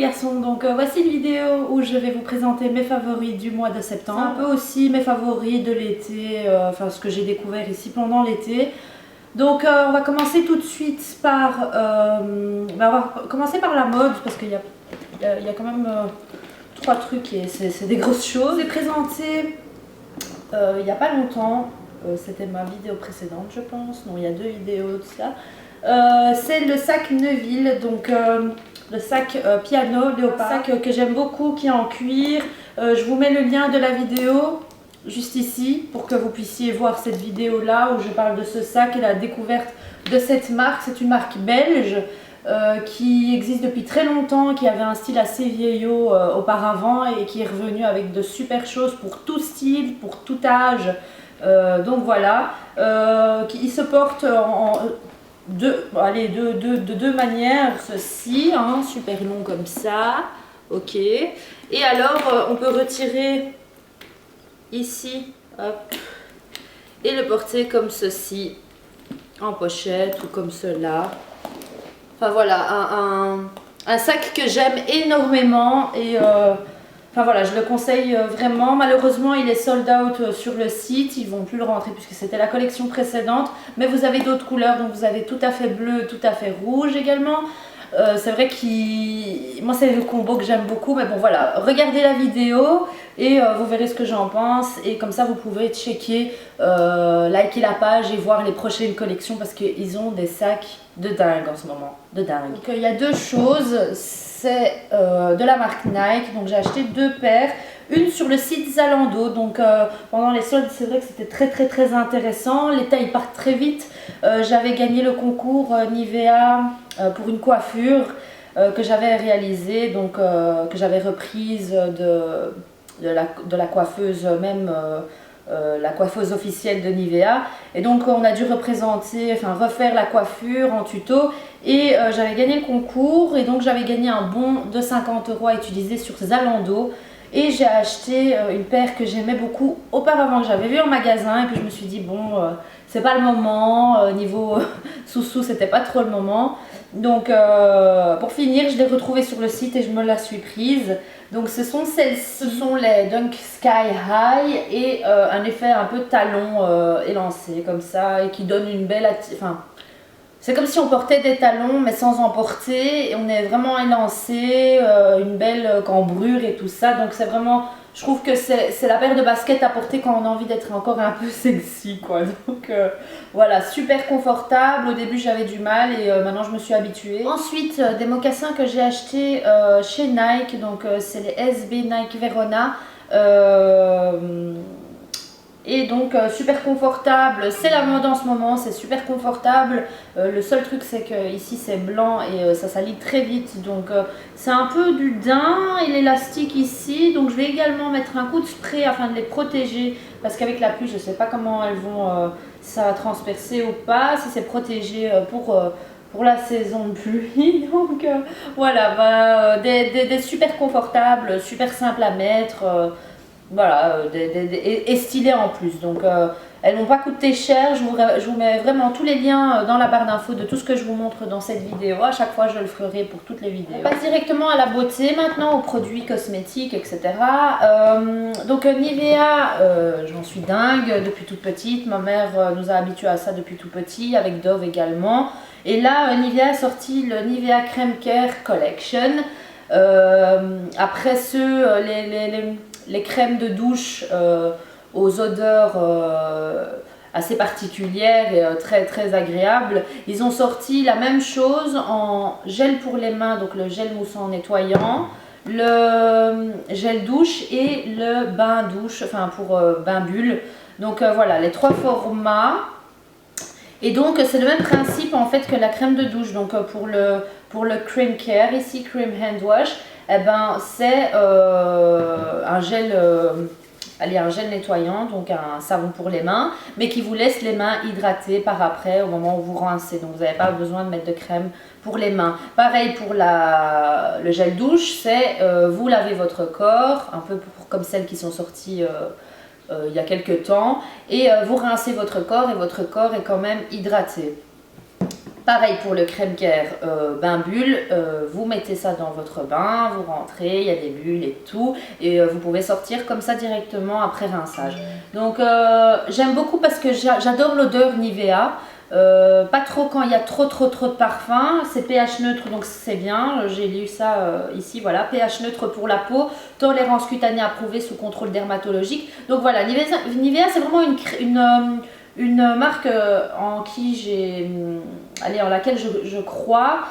garçons, donc voici une vidéo où je vais vous présenter mes favoris du mois de septembre. Un peu aussi mes favoris de l'été, enfin ce que j'ai découvert ici pendant l'été. Donc on va commencer tout de suite par, on va commencer par la mode parce qu'il y a quand même 3 trucs et c'est des grosses choses. J'ai présenté il n'y a pas longtemps, c'était ma vidéo précédente je pense, non il y a 2 vidéos de ça. C'est le sac Neuville, donc le sac piano léopard, un sac que j'aime beaucoup qui est en cuir. Je vous mets le lien de la vidéo juste ici pour que vous puissiez voir cette vidéo là où je parle de ce sac et la découverte de cette marque. C'est une marque belge qui existe depuis très longtemps, qui avait un style assez vieillot auparavant et qui est revenu avec de super choses pour tout style, pour tout âge. Donc voilà, il se porte de deux manières. Ceci, hein, super long comme ça, ok. Et alors on peut retirer ici, hop, et le porter comme ceci, en pochette ou comme cela. Enfin voilà, un sac que j'aime énormément et enfin voilà, je le conseille vraiment. Malheureusement, il est sold out sur le site, ils vont plus le rentrer puisque c'était la collection précédente. Mais vous avez d'autres couleurs, donc vous avez tout à fait bleu, tout à fait rouge également. C'est vrai que moi c'est le combo que j'aime beaucoup, mais bon voilà, regardez la vidéo et vous verrez ce que j'en pense et comme ça vous pouvez checker, liker la page et voir les prochaines collections parce qu'ils ont des sacs de dingue en ce moment, de dingue. Donc il y a 2 choses, c'est de la marque Nike, donc j'ai acheté 2 paires. Une sur le site Zalando, donc pendant les soldes c'est vrai que c'était très intéressant, les tailles partent très vite. J'avais gagné le concours Nivea pour une coiffure que j'avais réalisée, donc que j'avais reprise de la coiffeuse même, la coiffeuse officielle de Nivea. Et donc on a dû refaire la coiffure en tuto et j'avais gagné le concours et donc j'avais gagné un bon de 50 € à utiliser sur Zalando. Et j'ai acheté une paire que j'aimais beaucoup auparavant, que j'avais vue en magasin et puis je me suis dit bon, c'est pas le moment, niveau sous-sous c'était pas trop le moment. Donc pour finir, je l'ai retrouvée sur le site et je me la suis prise. Donc ce sont les Dunk Sky High et un effet un peu talon élancé comme ça et qui donne une belle... c'est comme si on portait des talons mais sans en porter et on est vraiment élancé, une belle cambrure et tout ça. Donc c'est vraiment, je trouve que c'est la paire de baskets à porter quand on a envie d'être encore un peu sexy quoi. Donc voilà, super confortable. Au début j'avais du mal et maintenant je me suis habituée. Ensuite des mocassins que j'ai achetés chez Nike, donc c'est les SB Nike Verona. Et donc super confortable, c'est la mode en ce moment, c'est super confortable. Le seul truc c'est que ici c'est blanc et ça salit très vite, donc c'est un peu du daim et l'élastique ici. Donc je vais également mettre un coup de spray afin de les protéger parce qu'avec la pluie je ne sais pas comment elles vont, si ça va transpercer ou pas, si c'est protégé pour la saison de pluie. Donc voilà, des super confortables, super simples à mettre. Voilà, et stylées en plus, donc elles n'ont pas coûté cher. Je vous mets vraiment tous les liens dans la barre d'infos de tout ce que je vous montre dans cette vidéo. À chaque fois je le ferai pour toutes les vidéos. On passe directement à la beauté maintenant, aux produits cosmétiques, etc. Donc Nivea, j'en suis dingue depuis toute petite. Ma mère nous a habitués à ça depuis tout petit, avec Dove également. Et là Nivea a sorti le Nivea Crème Care Collection. Après les crèmes de douche aux odeurs assez particulières et très agréables, ils ont sorti la même chose en gel pour les mains, donc le gel moussant nettoyant, le gel douche et le bain douche, enfin pour bain bulle. Donc voilà, les 3 formats. Et donc c'est le même principe en fait que la crème de douche. Donc pour le Cream Care, ici Cream Hand Wash, eh ben, c'est un gel nettoyant, donc un savon pour les mains, mais qui vous laisse les mains hydratées par après au moment où vous rincez. Donc vous n'avez pas besoin de mettre de crème pour les mains. Pareil pour le gel douche, c'est vous lavez votre corps, un peu comme celles qui sont sorties il y a quelques temps, et vous rincez votre corps et votre corps est quand même hydraté. Pareil pour le crème care bain bulle, vous mettez ça dans votre bain, vous rentrez, il y a des bulles et tout, et vous pouvez sortir comme ça directement après rinçage. Donc j'aime beaucoup parce que j'adore l'odeur Nivea. Pas trop quand il y a trop de parfum, c'est pH neutre donc c'est bien, j'ai lu ça ici, voilà, pH neutre pour la peau, tolérance cutanée approuvée sous contrôle dermatologique. Donc voilà, Nivea c'est vraiment une marque en laquelle je crois,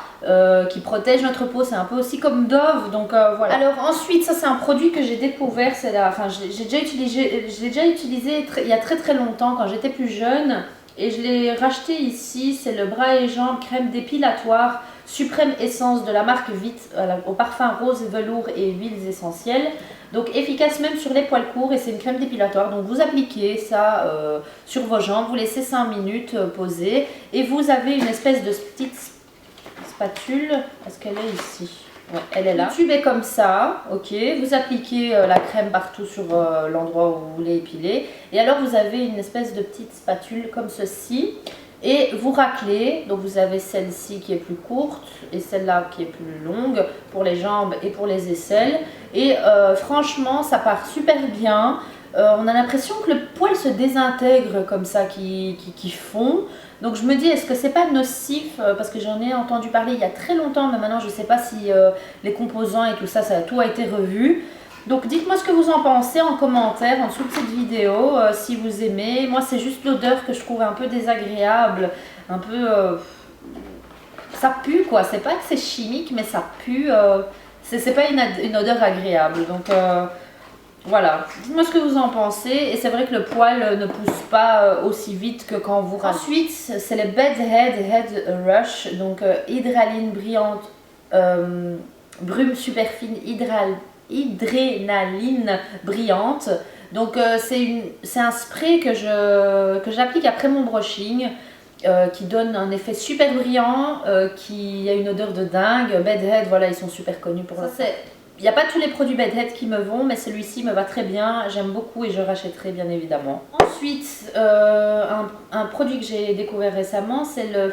qui protège notre peau. C'est un peu aussi comme Dove, donc voilà. Alors ensuite, ça c'est un produit que j'ai découvert, j'ai déjà utilisé il y a très longtemps quand j'étais plus jeune. Et je l'ai racheté ici, c'est le bras et jambes crème dépilatoire suprême essence de la marque Vite, au parfum rose, velours et huiles essentielles. Donc efficace même sur les poils courts, et c'est une crème dépilatoire. Donc vous appliquez ça sur vos jambes, vous laissez 5 minutes poser, et vous avez une espèce de petite spatule. Est-ce qu'elle est ici? Ouais, elle est là. Vous tubez comme ça, ok. Vous appliquez la crème partout sur l'endroit où vous voulez épiler. Et alors vous avez une espèce de petite spatule comme ceci. Et vous raclez. Donc vous avez celle-ci qui est plus courte et celle-là qui est plus longue pour les jambes et pour les aisselles. Et franchement, ça part super bien. On a l'impression que le poil se désintègre comme ça, qui fond. Donc je me dis, est-ce que c'est pas nocif, parce que j'en ai entendu parler il y a très longtemps, mais maintenant je ne sais pas si les composants et tout ça, tout a été revu. Donc dites-moi ce que vous en pensez en commentaire en dessous de cette vidéo, si vous aimez. Moi c'est juste l'odeur que je trouve un peu désagréable, un peu... ça pue quoi, c'est pas que c'est chimique, mais ça pue, c'est pas une odeur agréable. Donc... voilà, dites-moi ce que vous en pensez. Et c'est vrai que le poil ne pousse pas aussi vite que quand vous rasez. Ensuite, c'est le Bed Head Rush. Donc hydraline brillante, brume super fine, hydrénaline brillante. Donc c'est un spray que j'applique après mon brushing, qui donne un effet super brillant, qui a une odeur de dingue. Bed Head, voilà, ils sont super connus pour ça. Il n'y a pas tous les produits Bed Head qui me vont, mais celui-ci me va très bien, j'aime beaucoup et je rachèterai bien évidemment. Ensuite, un produit que j'ai découvert récemment, c'est le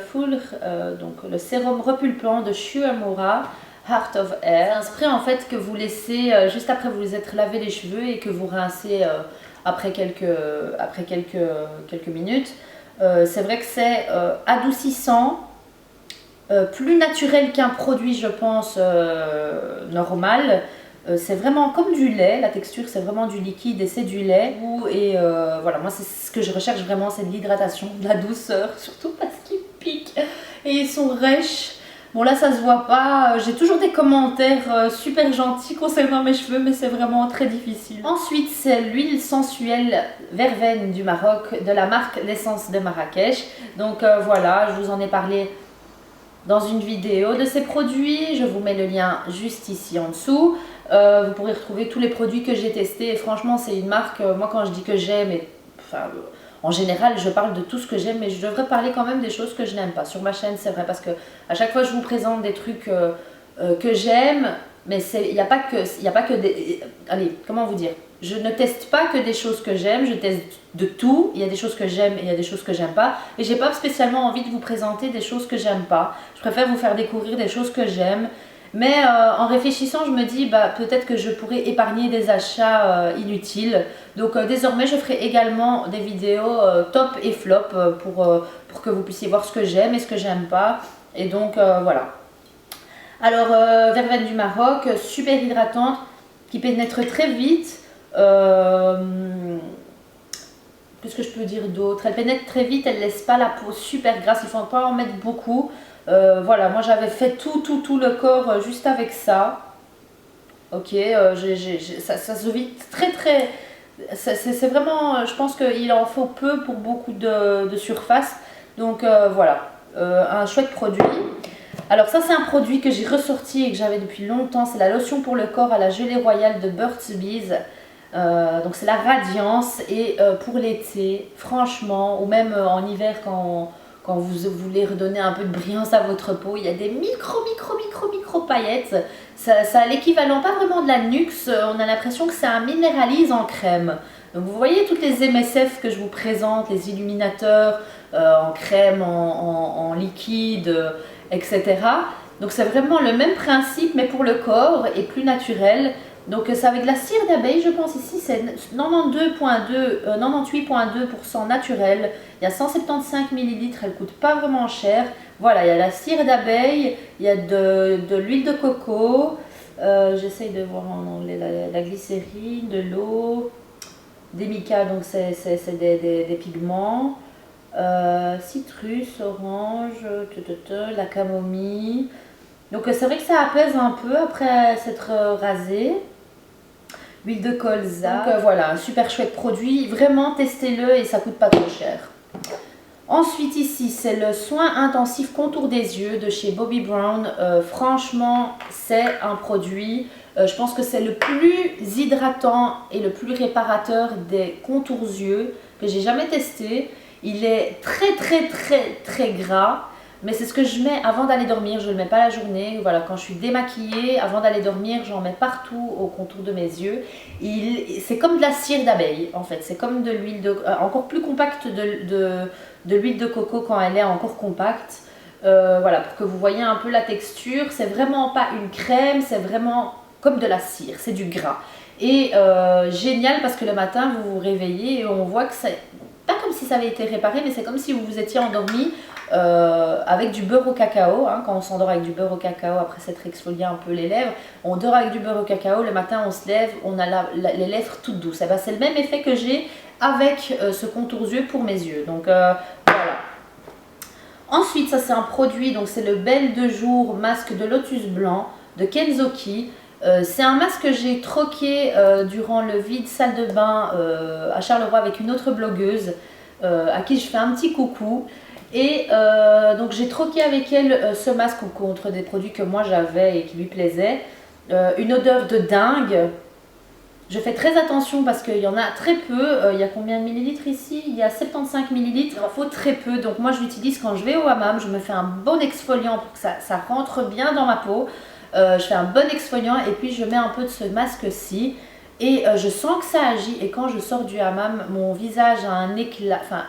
donc le sérum repulpant de Shu Uemura, Heart of Air. C'est un spray en fait que vous laissez juste après vous être lavé les cheveux et que vous rincez après quelques minutes. C'est vrai que c'est adoucissant. Plus naturel qu'un produit, je pense, normal. C'est vraiment comme du lait, la texture c'est vraiment du liquide et c'est du lait. Et voilà, moi c'est ce que je recherche vraiment, c'est de l'hydratation, de la douceur, surtout parce qu'ils piquent et ils sont rêches. Bon là ça se voit pas, j'ai toujours des commentaires super gentils concernant mes cheveux, mais c'est vraiment très difficile. Ensuite c'est l'huile sensuelle verveine du Maroc, de la marque l'essence de Marrakech. Donc voilà, je vous en ai parlé dans une vidéo de ces produits, je vous mets le lien juste ici en dessous. Vous pourrez retrouver tous les produits que j'ai testés et franchement c'est une marque, moi quand je dis que j'aime, en général je parle de tout ce que j'aime, mais je devrais parler quand même des choses que je n'aime pas. Sur ma chaîne c'est vrai, parce que à chaque fois je vous présente des trucs que j'aime, mais il n'y a pas que des... Allez, comment vous dire? Je ne teste pas que des choses que j'aime, je teste de tout. Il y a des choses que j'aime et il y a des choses que j'aime pas. Et j'ai pas spécialement envie de vous présenter des choses que j'aime pas. Je préfère vous faire découvrir des choses que j'aime. Mais en réfléchissant, je me dis peut-être que je pourrais épargner des achats inutiles. Donc désormais, je ferai également des vidéos top et flop pour que vous puissiez voir ce que j'aime et ce que j'aime pas. Et donc voilà. Alors, verveine du Maroc, super hydratante, qui pénètre très vite. Qu'est-ce que je peux dire d'autre? Elle pénètre très vite, elle laisse pas la peau super grasse, il ne faut pas en mettre beaucoup. Voilà, moi j'avais fait tout le corps juste avec ça. Ok, ça se vide très. C'est vraiment, je pense qu'il en faut peu pour beaucoup de surface. Donc voilà, un chouette produit. Alors ça c'est un produit que j'ai ressorti et que j'avais depuis longtemps, c'est la lotion pour le corps à la gelée royale de Burt's Bees. Donc c'est la radiance, et pour l'été franchement, ou même en hiver quand vous voulez redonner un peu de brillance à votre peau, il y a des micro paillettes. Ça a l'équivalent pas vraiment de la Nuxe, on a l'impression que c'est un minéralise en crème. Donc vous voyez toutes les MSF que je vous présente, les illuminateurs, en crème, en liquide, etc. Donc c'est vraiment le même principe mais pour le corps et plus naturel. Donc c'est avec de la cire d'abeille, je pense ici, c'est 98,2% naturel. Il y a 175 ml, elle coûte pas vraiment cher. Voilà, il y a la cire d'abeille, il y a de l'huile de coco. J'essaye de voir en anglais la glycérine, de l'eau, des mica, donc c'est des pigments. Citrus, orange, la camomille. Donc c'est vrai que ça apaise un peu après s'être rasé. Huile de colza. Donc voilà, un super chouette produit. Vraiment, testez-le et ça coûte pas trop cher. Ensuite ici, c'est le soin intensif contour des yeux de chez Bobbi Brown. Franchement, c'est un produit, je pense que c'est le plus hydratant et le plus réparateur des contours yeux que j'ai jamais testé. Il est très gras. Mais c'est ce que je mets avant d'aller dormir, je ne le mets pas la journée. Voilà, quand je suis démaquillée, avant d'aller dormir, j'en mets partout au contour de mes yeux. C'est comme de la cire d'abeille en fait, c'est comme de l'huile encore plus compacte de l'huile de coco quand elle est encore compacte. Voilà, pour que vous voyez un peu la texture, c'est vraiment pas une crème, c'est vraiment comme de la cire, c'est du gras. Et génial parce que le matin vous vous réveillez et on voit que c'est pas comme si ça avait été réparé, mais c'est comme si vous vous étiez endormi avec du beurre au cacao, hein, quand on s'endort avec du beurre au cacao après s'être exfolié un peu les lèvres, on dort avec du beurre au cacao, le matin on se lève, on a les lèvres toutes douces. Ben, c'est le même effet que j'ai avec ce contour yeux pour mes yeux. Donc voilà. Ensuite, ça c'est un produit, donc c'est le Belle de jour masque de lotus blanc de Kenzoki. C'est un masque que j'ai troqué durant le vide salle de bain à Charleroi avec une autre blogueuse à qui je fais un petit coucou. Et donc j'ai troqué avec elle ce masque contre des produits que moi j'avais et qui lui plaisaient. Une odeur de dingue. Je fais très attention parce qu'il y en a très peu. Il y a combien de millilitres ici? Il y a 75 millilitres. Il en faut très peu. Donc moi je l'utilise quand je vais au hammam. Je me fais un bon exfoliant pour que ça rentre bien dans ma peau. Je fais un bon exfoliant et puis je mets un peu de ce masque-ci. Et je sens que ça agit. Et quand je sors du hammam, mon visage a un éclat. Enfin,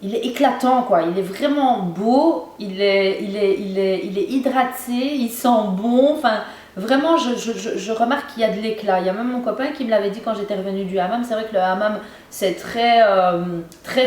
il est éclatant quoi, il est vraiment beau, il est hydraté, il sent bon, enfin vraiment je remarque qu'il y a de l'éclat. Il y a même mon copain qui me l'avait dit quand j'étais revenue du hammam. C'est vrai que le hammam c'est très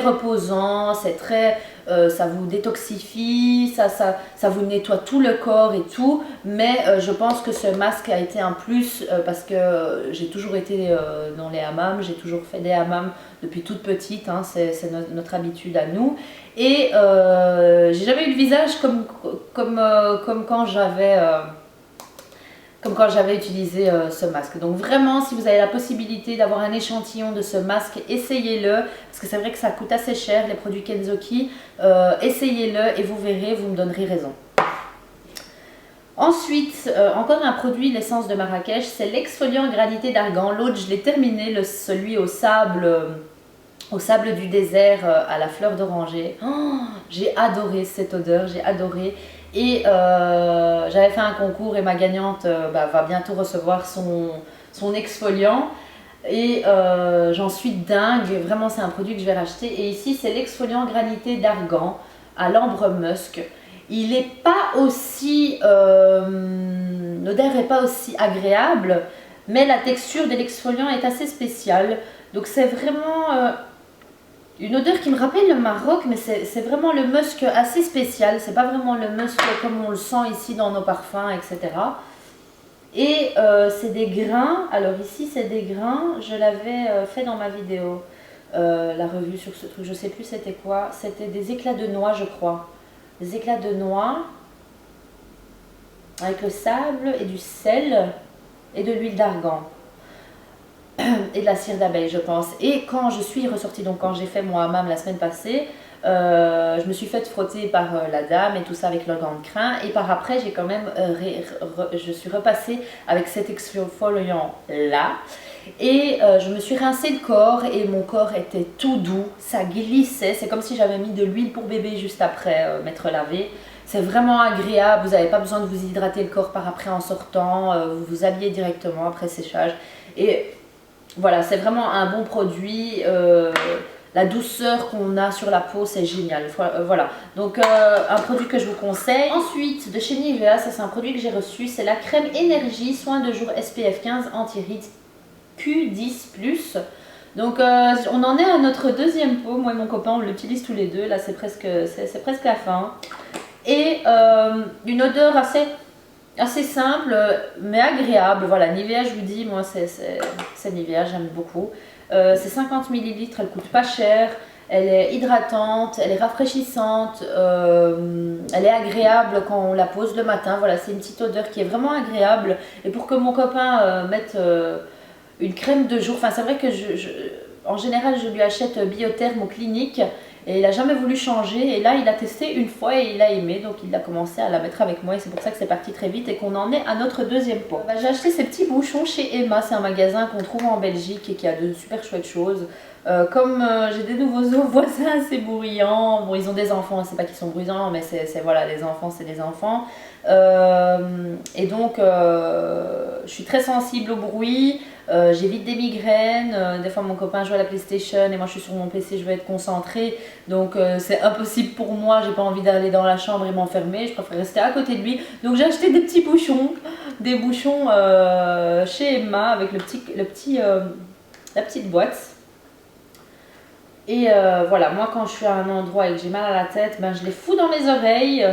reposant, c'est très ça vous détoxifie, ça vous nettoie tout le corps et tout, mais je pense que ce masque a été un plus parce que j'ai toujours été dans les hammams, j'ai toujours fait des hammams depuis toute petite, hein, c'est notre habitude à nous, et j'ai jamais eu le visage comme quand j'avais utilisé ce masque. Donc vraiment, si vous avez la possibilité d'avoir un échantillon de ce masque, essayez-le, parce que c'est vrai que ça coûte assez cher, les produits Kenzoki. Essayez-le et vous verrez, vous me donnerez raison. Ensuite, encore un produit, l'essence de Marrakech, c'est l'exfoliant granité d'argan. L'autre, je l'ai terminé, celui au sable du désert à la fleur d'oranger. Oh, j'ai adoré cette odeur, j'ai adoré. Et j'avais fait un concours et ma gagnante va bientôt recevoir son exfoliant. Et j'en suis dingue, vraiment c'est un produit que je vais racheter. Et ici c'est l'exfoliant granité d'argan à l'ambre musk. Il n'est pas aussi, l'odeur n'est pas aussi agréable, mais la texture de l'exfoliant est assez spéciale. Donc c'est vraiment une odeur qui me rappelle le Maroc, mais c'est vraiment le musk assez spécial. C'est pas vraiment le musk comme on le sent ici dans nos parfums, etc. Et c'est des grains. Alors ici c'est des grains. Je l'avais fait dans ma vidéo, la revue sur ce truc. Je sais plus c'était quoi. C'était des éclats de noix, je crois. Des éclats de noix avec le sable et du sel et de l'huile d'argan. Et de la cire d'abeille je pense. Et quand je suis ressortie, donc quand j'ai fait mon hammam la semaine passée, je me suis fait frotter par la dame et tout ça avec le gant de crin. Et par après j'ai quand même, je suis repassée avec cet exfoliant là. Et je me suis rincé le corps et mon corps était tout doux, ça glissait. C'est comme si j'avais mis de l'huile pour bébé juste après m'être lavé. C'est vraiment agréable, vous n'avez pas besoin de vous hydrater le corps par après en sortant, vous vous habillez directement après séchage. Et voilà, c'est vraiment un bon produit. la douceur qu'on a sur la peau, c'est génial. Voilà, donc un produit que je vous conseille. Ensuite, de chez Nivea, ça c'est un produit que j'ai reçu, c'est la crème énergie soin de jour SPF 15 anti-rides Q10+. Donc on en est à notre deuxième pot, moi et mon copain on l'utilise tous les deux, là c'est presque la fin. Et une odeur assez simple mais agréable, voilà, Nivea je vous dis, moi c'est Nivea, j'aime beaucoup. C'est 50 ml, elle coûte pas cher, elle est hydratante, elle est rafraîchissante, elle est agréable quand on la pose le matin, voilà, c'est une petite odeur qui est vraiment agréable. Et pour que mon copain mette une crème de jour, enfin c'est vrai que en général je lui achète Biotherm ou Clinique et il n'a jamais voulu changer, et là il a testé une fois et il a aimé, donc il a commencé à la mettre avec moi et c'est pour ça que c'est parti très vite et qu'on en est à notre deuxième pot. J'ai acheté ces petits bouchons chez Emma, c'est un magasin qu'on trouve en Belgique et qui a de super chouettes choses. Comme j'ai des nouveaux voisins assez bruyants, bon ils ont des enfants, c'est pas qu'ils sont bruyants mais c'est voilà, les enfants c'est des enfants. Et donc je suis très sensible au bruit, j'évite des migraines, des fois mon copain joue à la PlayStation et moi je suis sur mon PC, je veux être concentrée, donc c'est impossible pour moi, j'ai pas envie d'aller dans la chambre et m'enfermer, je préfère rester à côté de lui. Donc j'ai acheté des petits bouchons, des bouchons chez Emma avec la petite boîte. Et voilà, moi quand je suis à un endroit et que j'ai mal à la tête, ben, je les fous dans mes oreilles.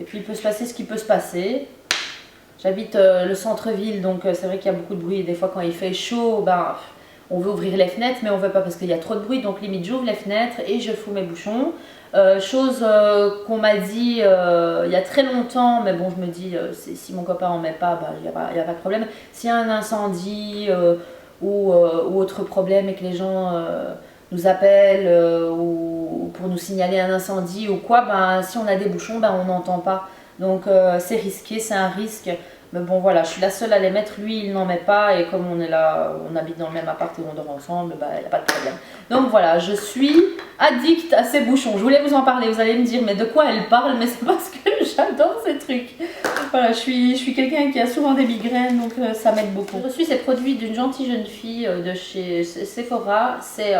Et puis il peut se passer ce qui peut se passer. J'habite le centre-ville, donc c'est vrai qu'il y a beaucoup de bruit. Et des fois quand il fait chaud, ben, on veut ouvrir les fenêtres, mais on ne veut pas parce qu'il y a trop de bruit. Donc limite j'ouvre les fenêtres et je fous mes bouchons. Chose qu'on m'a dit il y a très longtemps, mais bon je me dis si mon copain en met pas, ben, il n'y a pas de problème. S'il y a un incendie ou autre problème et que les gens nous appellent ou pour nous signaler un incendie ou quoi, ben, si on a des bouchons, ben, on n'entend pas. Donc c'est risqué, c'est un risque. Mais bon voilà, je suis la seule à les mettre, lui il n'en met pas et comme on est là, on habite dans le même appart et on dort ensemble, ben, il n'y a pas de problème. Donc voilà, je suis addict à ces bouchons. Je voulais vous en parler, vous allez me dire mais de quoi elle parle, mais c'est parce que j'adore ces trucs. Voilà, je suis quelqu'un qui a souvent des migraines, donc ça m'aide beaucoup. J'ai reçu ces produits d'une gentille jeune fille de chez Sephora, c'est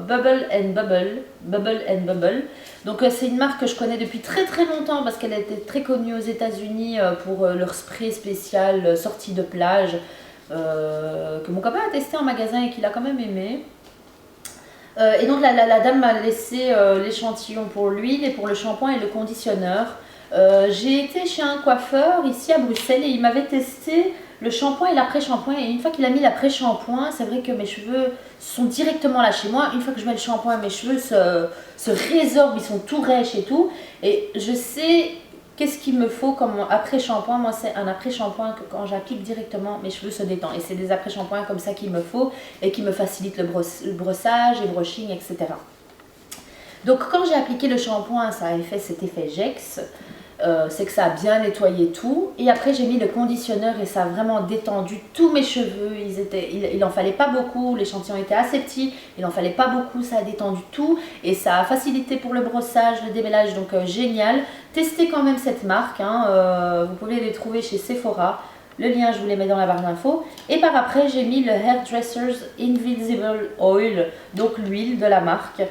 Bubble and Bubble. Donc c'est une marque que je connais depuis très longtemps parce qu'elle était très connue aux États-Unis pour leur spray spécial sortie de plage que mon copain a testé en magasin et qu'il a quand même aimé. Et donc la dame m'a laissé l'échantillon pour l'huile et pour le shampoing et le conditionneur. J'ai été chez un coiffeur ici à Bruxelles et il m'avait testé le shampoing et l'après-shampoing. Et une fois qu'il a mis l'après-shampoing, c'est vrai que mes cheveux sont directement là chez moi. Une fois que je mets le shampoing, mes cheveux se résorbent, ils sont tout rêches et tout. Et je sais qu'est-ce qu'il me faut comme après-shampoing. Moi, c'est un après-shampoing que quand j'applique directement, mes cheveux se détendent. Et c'est des après-shampoings comme ça qu'il me faut et qui me facilitent le brossage et brushing, etc. Donc quand j'ai appliqué le shampoing, ça a fait cet effet Jex. C'est que ça a bien nettoyé tout. Et après j'ai mis le conditionneur et ça a vraiment détendu tous mes cheveux. Il en fallait pas beaucoup, l'échantillon était assez petit, il en fallait pas beaucoup, ça a détendu tout. Et ça a facilité pour le brossage, le démêlage, donc génial. Testez quand même cette marque, hein. Vous pouvez les trouver chez Sephora. Le lien je vous les mets dans la barre d'infos. Et par après j'ai mis le Hairdresser's Invisible Oil, donc l'huile de la marque.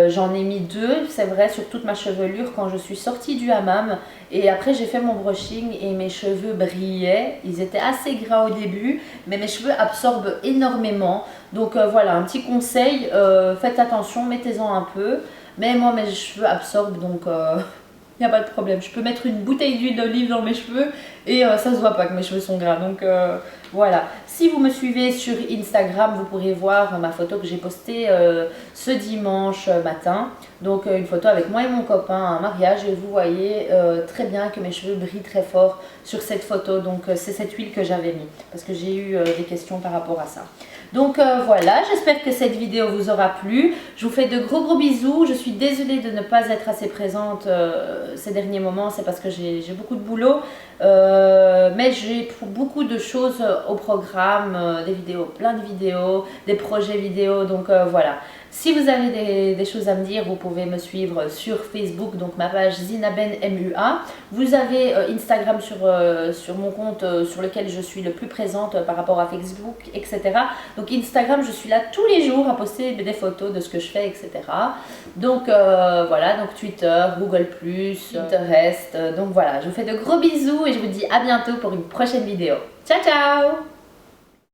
J'en ai mis 2, c'est vrai, sur toute ma chevelure quand je suis sortie du hammam. Et après j'ai fait mon brushing et mes cheveux brillaient. Ils étaient assez gras au début, mais mes cheveux absorbent énormément. Donc voilà, un petit conseil, faites attention, mettez-en un peu. Mais moi mes cheveux absorbent, donc il n'y a pas de problème. Je peux mettre une bouteille d'huile d'olive dans mes cheveux et ça se voit pas que mes cheveux sont gras. Donc voilà. Si vous me suivez sur Instagram, vous pourrez voir ma photo que j'ai postée ce dimanche matin. Donc une photo avec moi et mon copain à un mariage. Et vous voyez très bien que mes cheveux brillent très fort sur cette photo. Donc c'est cette huile que j'avais mis. Parce que j'ai eu des questions par rapport à ça. Donc voilà, j'espère que cette vidéo vous aura plu. Je vous fais de gros bisous. Je suis désolée de ne pas être assez présente ces derniers moments. C'est parce que j'ai beaucoup de boulot. Mais j'ai beaucoup de choses au programme. Des vidéos, plein de vidéos, des projets vidéo. Donc voilà. Si vous avez des choses à me dire, vous pouvez me suivre sur Facebook, donc ma page Zinaben MUA. Vous avez Instagram sur mon compte sur lequel je suis le plus présente par rapport à Facebook, etc. Donc Instagram, je suis là tous les jours à poster des photos de ce que je fais, etc. Donc voilà, donc Twitter, Google+, Pinterest. Donc voilà, je vous fais de gros bisous et je vous dis à bientôt pour une prochaine vidéo. Ciao ciao!